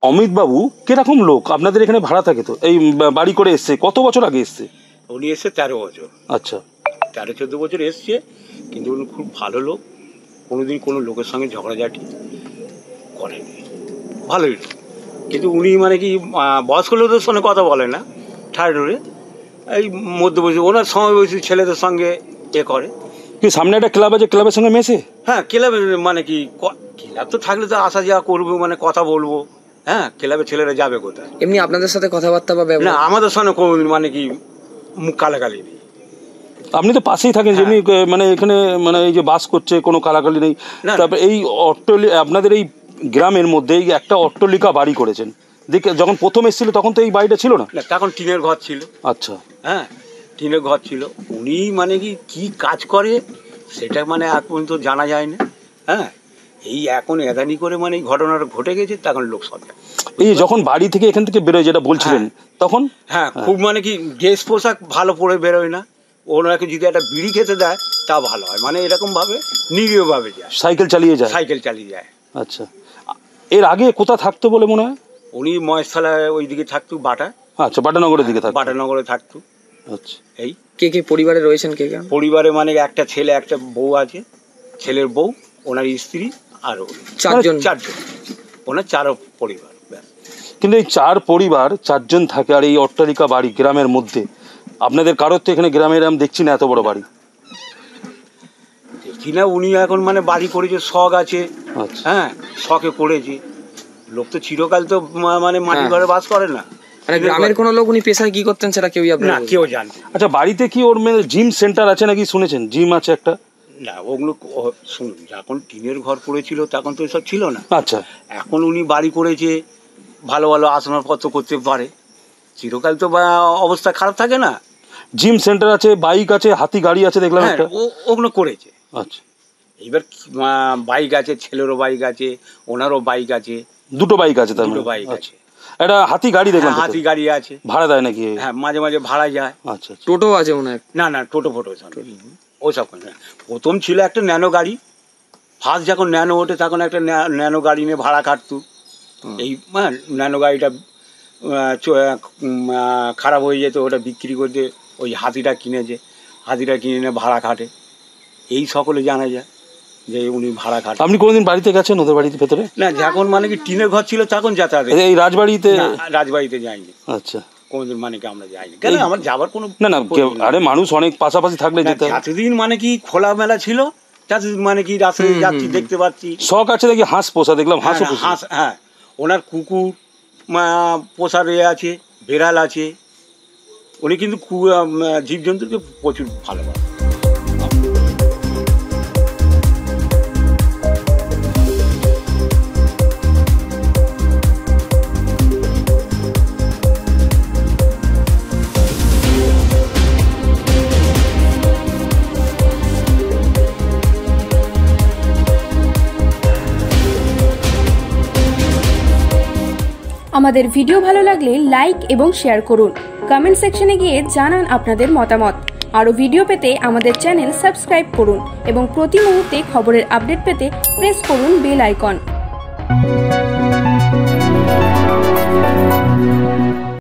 অমিত বাবু কিরকম লোক আপনাদের এখানে ভাড়া থাকে? তো এই বাড়ি করে এসছে, কত বছর আগে এসছে? উনি এসছে 13 বছর। আচ্ছা, 13-14 বছর এসছে, কিন্তু উনি খুব ভালো লোক, কোনোদিন কোনো লোকের সঙ্গে ঝগড়াঝাটি করেনি, ভালোই লোক। কিন্তু উনি মানে কি বয়স্ক লোকদের সঙ্গে কথা বলে না, ঠাড়ে ঠোড়ে এই মধ্যবয়সী ওনার সমবয়সী ছেলেদের সঙ্গে করে। কি সামনে একটা ক্লাব আছে, ক্লাবের সঙ্গে মেশে? হ্যাঁ, ক্লাবে মানে কি ক্লাব তো থাকলে তো আসা যাওয়া করবো, মানে কথা বলবো। হ্যাঁ, ক্লাবে ছেলেরা যাবে কোথায়? এমনি আপনাদের সাথে কথাবার্তা বা ব্যবহার? না, আমাদের সঙ্গে কোনোদিন মানে কি মুখ কালাকালি নেই। আপনি তো পাশেই থাকেন, যেমনি মানে এখানে মানে এই যে বাস করছে, কোনো কালাকালি নেই। তারপর এই আপনাদের এই গ্রামের মধ্যে এই একটা অট্টালিকা বাড়ি করেছেন, দেখে যখন প্রথম এসেছিল তখন তো এই বাড়িটা ছিল না? তখন টিনের ঘর ছিল। আচ্ছা, হ্যাঁ, টিনের ঘর ছিল। উনি মানে কি কাজ করে সেটা মানে আজ পর্যন্ত জানা যায় না। হ্যাঁ, এই এখন এদানি করে মানে এই ঘটনাটা ঘটে গেছে, তখন লোক সব এই যখন বাড়ি থেকে এখান থেকে বেরোয় যেটা বলছিলেন তখন? হ্যাঁ, খুব মানে কি ড্রেস পোশাক ভালো পরে বেরোয় না। ওনাকে যদি একটা বিড়ি খেতে দেয় তা ভালো হয়, মানে এরকম ভাবে নিরীহভাবে যায়, সাইকেল চালিয়ে যায়। আচ্ছা, এর আগে কোথা থাকতো বলে মনে হয়? উনি মহেশতলায় ওই দিকে থাকতো, বাটা। আচ্ছা, বাটানগরের দিকে থাকতো। বাটানগরে থাকতো। আচ্ছা, এই কে পরিবারে রয়েছেন? কে পরিবারে মানে একটা ছেলে, একটা বউ আছে, ছেলের বউ, ওনার স্ত্রী, আর চারজন। ওনার 4 পরিবার। কিন্তু এই 4 পরিবার 4 জন থাকে, আর এই অট্টালিকা বাড়ি গ্রামের মধ্যে। আপনাদের কারোর তো এখানে গ্রামের আমি দেখছি না এত বড় বাড়ি। দেখি না, উনি এখন মানে বাড়ি করেছে, শখ আছে। হ্যাঁ, শখে করেছে। লোক তো চিরকাল তো মানে মাটির ঘরে বাস করে না। গ্রামের কোনো লোক উনি পেশায় কি করতেন সেটা কেউই না, কেউ জানে। আচ্ছা, বাড়িতে কি ওর জিম সেন্টার আছে নাকি শুনেছেন? জিম আছে একটা? না, ওগুলো শুনুন, যখন টিনের ঘর পড়েছিল তখন তো এসব ছিল না। আচ্ছা, এখন উনি বাড়ি করেছে, ভালো ভালো আসবাবপত্র করতে পারে, চিরকাল তো অবস্থা খারাপ থাকে না। জিম সেন্টার আছে, বাইক আছে, হাতি গাড়ি আছে দেখলাম একটা। ওগুলো করেছে। আচ্ছা, এবার বাইক আছে, ছেলেরও বাইক আছে, ওনারও বাইক আছে। 2টো বাইক আছে? তার 2টো বাইক আছে। একটা হাতি গাড়ি দেখলাম। হাতি গাড়ি আছে। ভাড়া দেয় নাকি? হ্যাঁ, মাঝে মাঝে ভাড়া যায়। আচ্ছা, টোটো আছে মনে হয়? না, টোটো ফোটো ওসব না। প্রথম ছিল একটা ন্যানো গাড়ি, ফার্স্ট যখন ন্যানো ওঠে তখন একটা ন্যানো গাড়ি নিয়ে ভাড়া কাটতো। এই ন্যানো গাড়িটা খারাপ হয়ে যেত, ওটা বিক্রি করতে ওই হাতিটা কিনে নিয়ে ভাড়া কাটে। এই সকলে জানা যায় যে উনি ভাড়া কাটে। আপনি কোনোদিন বাড়িতে গেছেন ওদের বাড়িতে ভেতরে? না, যখন মানে কি টিনের ঘর ছিল তখন যাতায়াত। এই রাজবাড়িতে যাইনি। আচ্ছা, কোনোদিন মানে কি আমরা যাইনি। কেন, আমার যাবার কোনো না আরে মানুষ অনেক পাশাপাশি থাকলে যেতে। এতদিন মানে কি খোলা মেলা ছিল, মানে কি রাস্তায় যাচ্ছি দেখতে পাচ্ছি। শখ আছে দেখি হাঁস পোষা, দেখলাম হাঁস। হ্যাঁ, ওনার কুকুর পোষার আছে, বেড়াল আছে। উনি কিন্তু জীবজন্তুকে প্রচুর ভালোবাসেন। আমাদের ভিডিও ভালো লাগলে লাইক এবং শেয়ার করুন। কমেন্ট সেকশনে গিয়ে জানান আপনাদের মতামত। আরও ভিডিও পেতে আমাদের চ্যানেল সাবস্ক্রাইব করুন এবং প্রতি মুহূর্তে খবরের আপডেট পেতে প্রেস করুন বেল আইকন।